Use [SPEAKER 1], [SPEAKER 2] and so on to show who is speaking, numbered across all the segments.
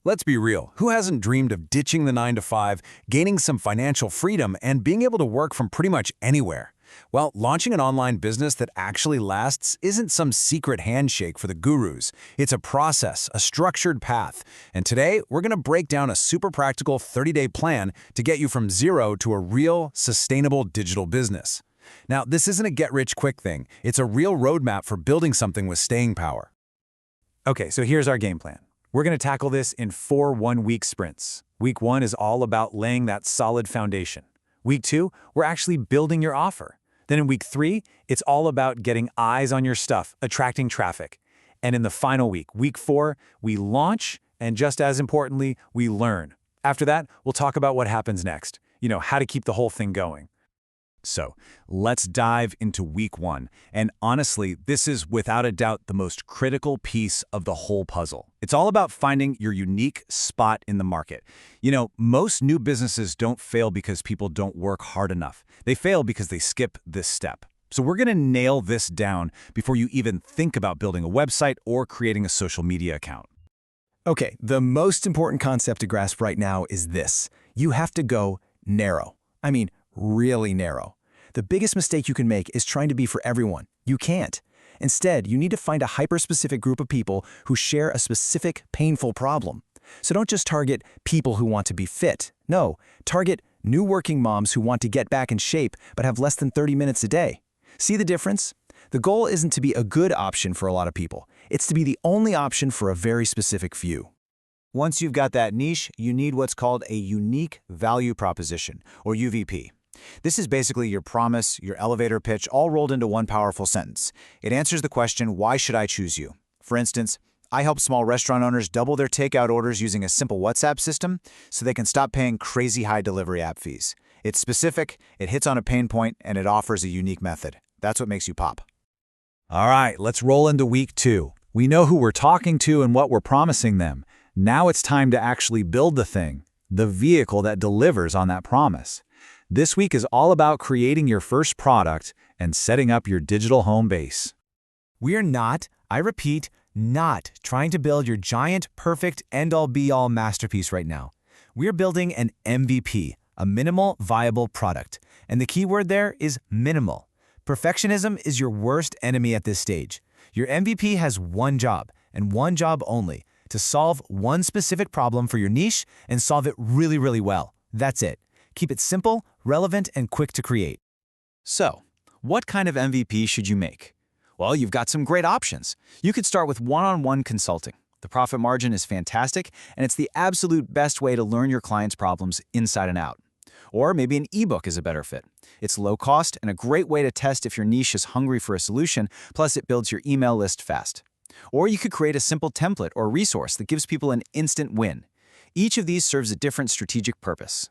[SPEAKER 1] Let's be real, who hasn't dreamed of ditching the 9 to 5, gaining some financial freedom, and being able to work from pretty much anywhere? Well, launching an online business that actually lasts isn't some secret handshake for the gurus. It's a process, a structured path. And today, we're going to break down a super practical 30-day plan to get you from zero to a real, sustainable digital business. Now, this isn't a get-rich-quick thing. It's a real roadmap for building something with staying power.
[SPEAKER 2] Okay, so here's our game plan. We're going to tackle this in 4 one-week sprints. Week 1 is all about laying that solid foundation. Week 2, we're actually building your offer. Then in week 3, it's all about getting eyes on your stuff, attracting traffic. And in the final week, week 4, we launch, and just as importantly, we learn. After that, we'll talk about what happens next. How to keep the whole thing going.
[SPEAKER 1] So, let's dive into week 1. And honestly, this is without a doubt the most critical piece of the whole puzzle. It's all about finding your unique spot in the market. Most new businesses don't fail because people don't work hard enough. They fail because they skip this step. So we're going to nail this down before you even think about building a website or creating a social media account.
[SPEAKER 3] Okay, the most important concept to grasp right now is this. You have to go narrow. I mean, really narrow. The biggest mistake you can make is trying to be for everyone. You can't. Instead, you need to find a hyper-specific group of people who share a specific painful problem. So don't just target people who want to be fit. No, target new working moms who want to get back in shape but have less than 30 minutes a day. See the difference? The goal isn't to be a good option for a lot of people. It's to be the only option for a very specific few.
[SPEAKER 2] Once you've got that niche, you need what's called a unique value proposition, or UVP. This is basically your promise, your elevator pitch, all rolled into one powerful sentence. It answers the question, why should I choose you? For instance, I help small restaurant owners double their takeout orders using a simple WhatsApp system so they can stop paying crazy high delivery app fees. It's specific, it hits on a pain point, and it offers a unique method. That's what makes you pop.
[SPEAKER 1] All right, let's roll into week 2. We know who we're talking to and what we're promising them. Now it's time to actually build the thing, the vehicle that delivers on that promise. This week is all about creating your first product and setting up your digital home base.
[SPEAKER 4] We're not, I repeat, not trying to build your giant, perfect, end-all be-all masterpiece right now. We're building an MVP, a minimal viable product. And the key word there is minimal. Perfectionism is your worst enemy at this stage. Your MVP has one job, and one job only, to solve one specific problem for your niche and solve it really, really well. That's it. Keep it simple, relevant, and quick to create.
[SPEAKER 2] So, what kind of MVP should you make? Well, you've got some great options. You could start with one-on-one consulting. The profit margin is fantastic, and it's the absolute best way to learn your clients' problems inside and out. Or maybe an ebook is a better fit. It's low cost and a great way to test if your niche is hungry for a solution, plus it builds your email list fast. Or you could create a simple template or resource that gives people an instant win. Each of these serves a different strategic purpose.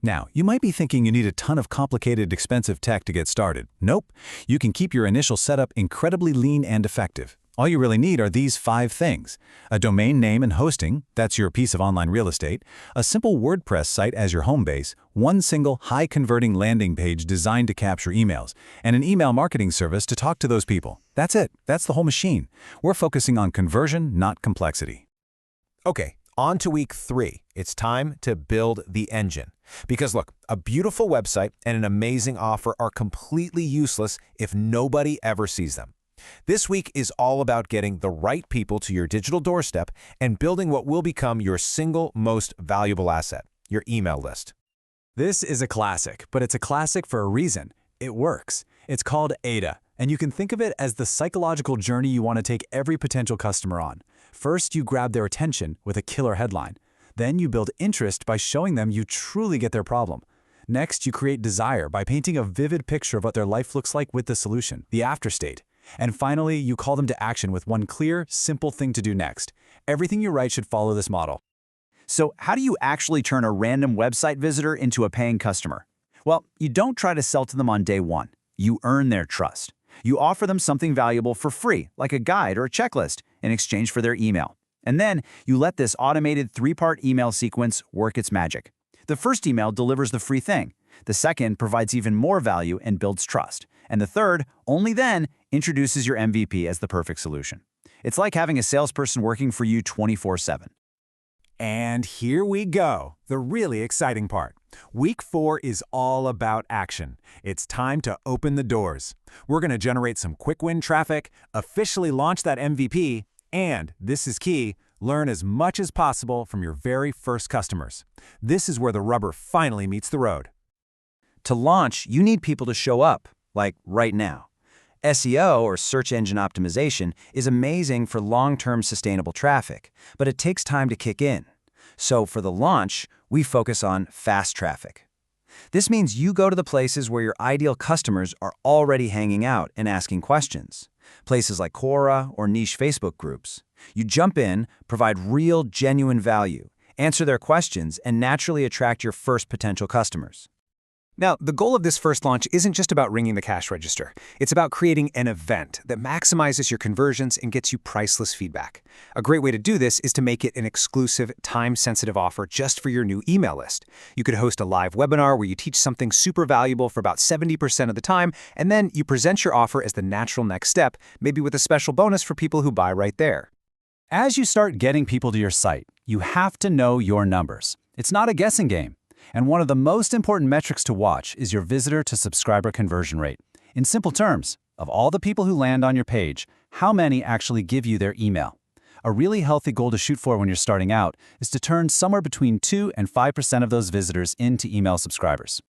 [SPEAKER 1] Now, you might be thinking you need a ton of complicated, expensive tech to get started. Nope. You can keep your initial setup incredibly lean and effective. All you really need are these 5 things. A domain name and hosting, that's your piece of online real estate, a simple WordPress site as your home base, one single high-converting landing page designed to capture emails, and an email marketing service to talk to those people. That's it. That's the whole machine. We're focusing on conversion, not complexity.
[SPEAKER 4] Okay, on to week 3. It's time to build the engine. Because look, a beautiful website and an amazing offer are completely useless if nobody ever sees them. This week is all about getting the right people to your digital doorstep and building what will become your single most valuable asset, your email list.
[SPEAKER 2] This is a classic, but it's a classic for a reason. It works. It's called AIDA, and you can think of it as the psychological journey you want to take every potential customer on. First, you grab their attention with a killer headline. Then you build interest by showing them you truly get their problem. Next, you create desire by painting a vivid picture of what their life looks like with the solution, the afterstate. And finally, you call them to action with one clear, simple thing to do next. Everything you write should follow this model.
[SPEAKER 5] So how do you actually turn a random website visitor into a paying customer? Well, you don't try to sell to them on day one. You earn their trust. You offer them something valuable for free, like a guide or a checklist, in exchange for their email. And then you let this automated 3-part email sequence work its magic. The first email delivers the free thing. The second provides even more value and builds trust. And the third, only then, introduces your MVP as the perfect solution. It's like having a salesperson working for you 24/7.
[SPEAKER 1] And here we go, the really exciting part. Week 4 is all about action. It's time to open the doors. We're going to generate some quick win traffic, officially launch that MVP, and, this is key, learn as much as possible from your very first customers. This is where the rubber finally meets the road.
[SPEAKER 5] To launch, you need people to show up, like right now. SEO, or search engine optimization, is amazing for long-term sustainable traffic, but it takes time to kick in. So for the launch, we focus on fast traffic. This means you go to the places where your ideal customers are already hanging out and asking questions. Places like Quora or niche Facebook groups. You jump in, provide real, genuine value, answer their questions, and naturally attract your first potential customers.
[SPEAKER 3] Now, the goal of this first launch isn't just about ringing the cash register. It's about creating an event that maximizes your conversions and gets you priceless feedback. A great way to do this is to make it an exclusive, time-sensitive offer just for your new email list. You could host a live webinar where you teach something super valuable for about 70% of the time, and then you present your offer as the natural next step, maybe with a special bonus for people who buy right there.
[SPEAKER 5] As you start getting people to your site, you have to know your numbers. It's not a guessing game. And one of the most important metrics to watch is your visitor-to-subscriber conversion rate. In simple terms, of all the people who land on your page, how many actually give you their email? A really healthy goal to shoot for when you're starting out is to turn somewhere between 2 and 5% of those visitors into email subscribers.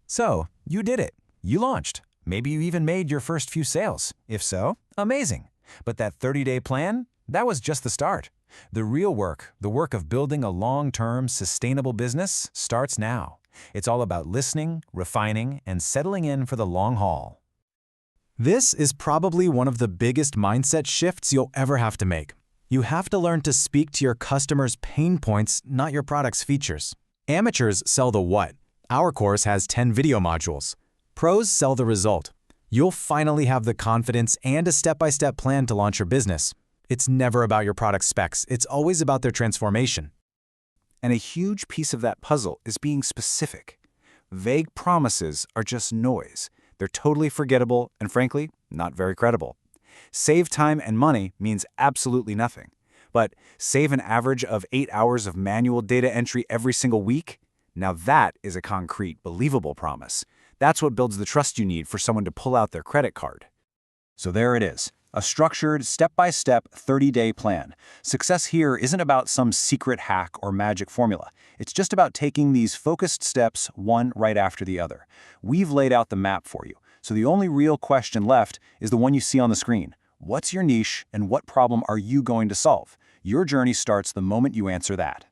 [SPEAKER 1] So, you did it. You launched. Maybe you even made your first few sales. If so, amazing. But that 30-day plan? That was just the start. The real work, the work of building a long-term, sustainable business, starts now. It's all about listening, refining, and settling in for the long haul.
[SPEAKER 3] This is probably one of the biggest mindset shifts you'll ever have to make. You have to learn to speak to your customers' pain points, not your product's features. Amateurs sell the what. Our course has 10 video modules. Pros sell the result. You'll finally have the confidence and a step-by-step plan to launch your business. It's never about your product specs. It's always about their transformation.
[SPEAKER 5] And a huge piece of that puzzle is being specific. Vague promises are just noise. They're totally forgettable and, frankly, not very credible. Save time and money means absolutely nothing. But save an average of 8 hours of manual data entry every single week? Now that is a concrete, believable promise. That's what builds the trust you need for someone to pull out their credit card. So there it is. A structured, step-by-step, 30-day plan. Success here isn't about some secret hack or magic formula. It's just about taking these focused steps one right after the other. We've laid out the map for you, so the only real question left is the one you see on the screen. What's your niche, and what problem are you going to solve? Your journey starts the moment you answer that.